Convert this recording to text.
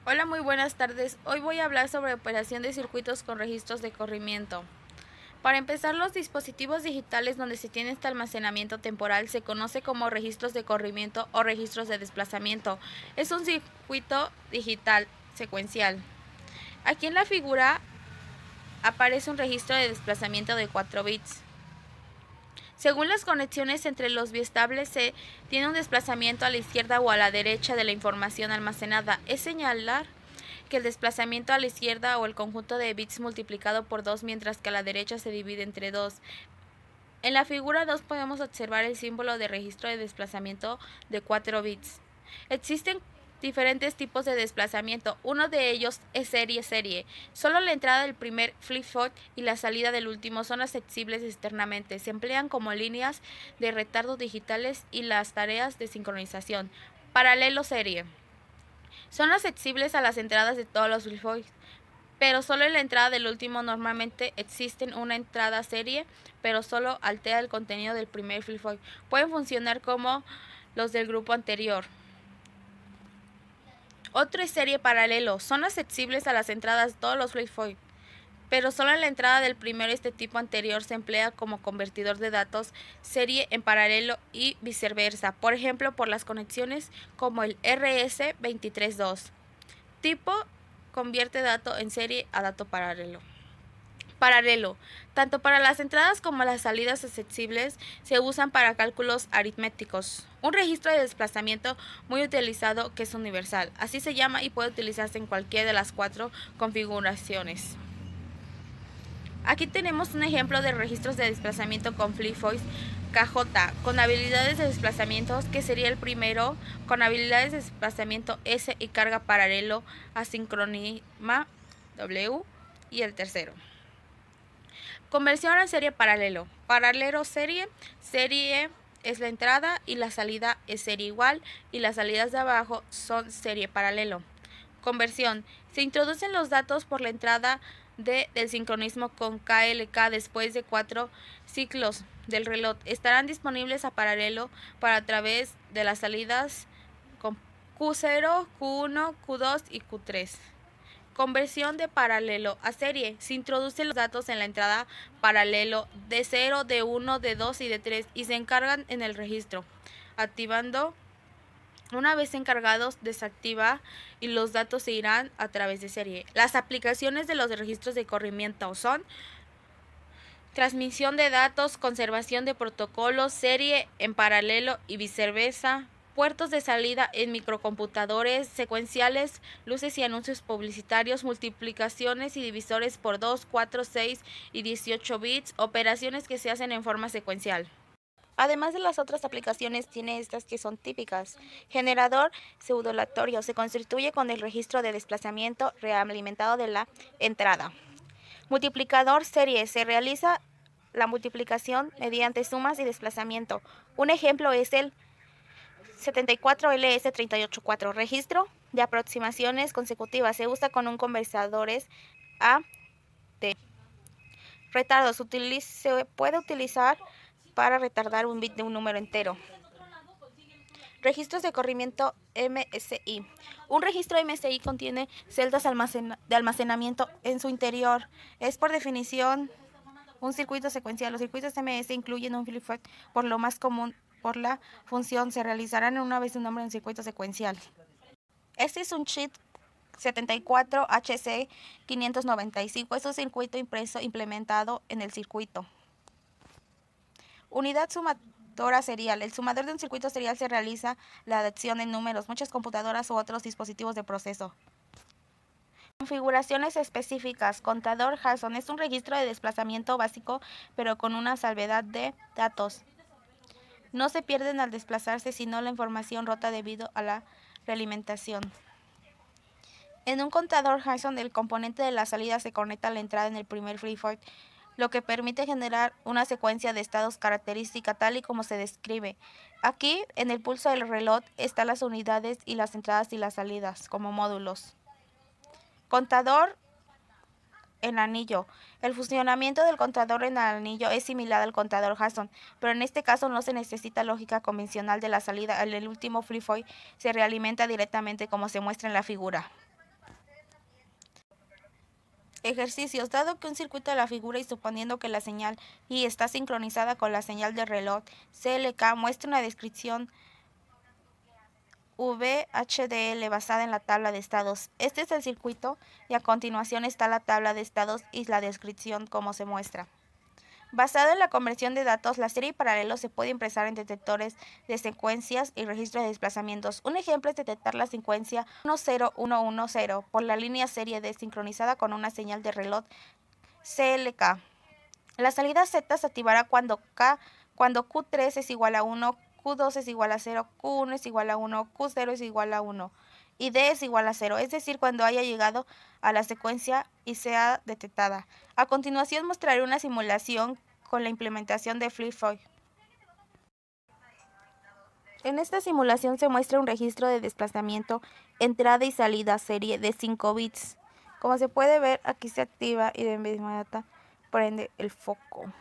Hola, muy buenas tardes. Hoy voy a hablar sobre operación de circuitos con registros de corrimiento. Para empezar, los dispositivos digitales donde se tiene este almacenamiento temporal se conoce como registros de corrimiento o registros de desplazamiento. Es un circuito digital secuencial. Aquí en la figura aparece un registro de desplazamiento de 4 bits. Según las conexiones entre los biestables, se tiene un desplazamiento a la izquierda o a la derecha de la información almacenada. Es señalar que el desplazamiento a la izquierda o el conjunto de bits multiplicado por 2, mientras que a la derecha se divide entre 2. En la figura 2 podemos observar el símbolo de registro de desplazamiento de 4 bits. Existen diferentes tipos de desplazamiento. Uno de ellos es serie. Solo la entrada del primer flip-flop y la salida del último son accesibles externamente. Se emplean como líneas de retardo digitales y las tareas de sincronización. Paralelo serie. Son accesibles a las entradas de todos los flip-flops, pero solo en la entrada del último. Normalmente existen una entrada serie, pero solo altera el contenido del primer flip-flop. Pueden funcionar como los del grupo anterior. Otro es serie paralelo. Son accesibles a las entradas de todos los flip-flops, pero solo en la entrada del primero. Este tipo anterior se emplea como convertidor de datos serie en paralelo y viceversa, por ejemplo por las conexiones como el RS232. Tipo convierte dato en serie a dato paralelo. Paralelo. Tanto para las entradas como las salidas accesibles se usan para cálculos aritméticos. Un registro de desplazamiento muy utilizado que es universal. Así se llama y puede utilizarse en cualquiera de las 4 configuraciones. Aquí tenemos un ejemplo de registros de desplazamiento con flip-flops KJ con habilidades de desplazamiento, que sería el primero, con habilidades de desplazamiento S y carga paralelo asincronima W, y el tercero. Conversión a serie paralelo. Paralelo serie. Serie es la entrada y la salida es serie igual, y las salidas de abajo son serie paralelo. Conversión. Se introducen los datos por la entrada del sincronismo con KLK después de 4 ciclos del reloj. Estarán disponibles a paralelo para a través de las salidas con Q0, Q1, Q2 y Q3. Conversión de paralelo a serie. Se introducen los datos en la entrada paralelo de 0, de 1, de 2 y de 3 y se encargan en el registro, activando. Una vez encargados, desactiva y los datos se irán a través de serie. Las aplicaciones de los registros de corrimiento son transmisión de datos, conservación de protocolos, serie en paralelo y viceversa, puertos de salida en microcomputadores secuenciales, luces y anuncios publicitarios, multiplicaciones y divisores por 2, 4, 6 y 18 bits, operaciones que se hacen en forma secuencial. Además de las otras aplicaciones, tiene estas que son típicas. Generador pseudolatorio. Se constituye con el registro de desplazamiento realimentado de la entrada. Multiplicador serie. Se realiza la multiplicación mediante sumas y desplazamiento. Un ejemplo es el 74LS384. Registro de aproximaciones consecutivas. Se usa con un conversadores A D. Retardo. Se puede utilizar para retardar un bit de un número entero. Registros de corrimiento MSI. Un registro MSI contiene celdas de almacenamiento en su interior. Es por definición un circuito secuencial. Los circuitos MS incluyen un flip-flop, por lo más común por la función. Se realizarán una vez un nombre en circuito secuencial. Este es un chip 74HC595. Es un circuito impreso implementado en el circuito. Unidad sumadora serial. El sumador de un circuito serial se realiza la adición en números, muchas computadoras u otros dispositivos de proceso. Configuraciones específicas. Contador JSON es un registro de desplazamiento básico, pero con una salvedad de datos. No se pierden al desplazarse, sino la información rota debido a la realimentación. En un contador JSON, el componente de la salida se conecta a la entrada en el primer flip-flop, lo que permite generar una secuencia de estados característica tal y como se describe. Aquí, en el pulso del reloj, están las unidades y las entradas y las salidas como módulos. Contador en anillo. El funcionamiento del contador en anillo es similar al contador JSON, pero en este caso no se necesita lógica convencional de la salida. El último flip-flop se realimenta directamente como se muestra en la figura. Ejercicios. Dado que un circuito de la figura y suponiendo que la señal I está sincronizada con la señal de reloj CLK, muestra una descripción VHDL basada en la tabla de estados. Este es el circuito y a continuación está la tabla de estados y la descripción como se muestra. Basado en la conversión de datos, la serie paralelo se puede impresar en detectores de secuencias y registros de desplazamientos. Un ejemplo es detectar la secuencia 10110 por la línea serie D sincronizada con una señal de reloj CLK. La salida Z se activará cuando Q3 es igual a 1, Q2 es igual a 0, Q1 es igual a 1, Q0 es igual a 1 y D es igual a 0, es decir, cuando haya llegado a la secuencia y sea detectada. A continuación mostraré una simulación con la implementación de flip-flop. En esta simulación se muestra un registro de desplazamiento, entrada y salida serie de 5 bits. Como se puede ver, aquí se activa y de inmediato prende el foco.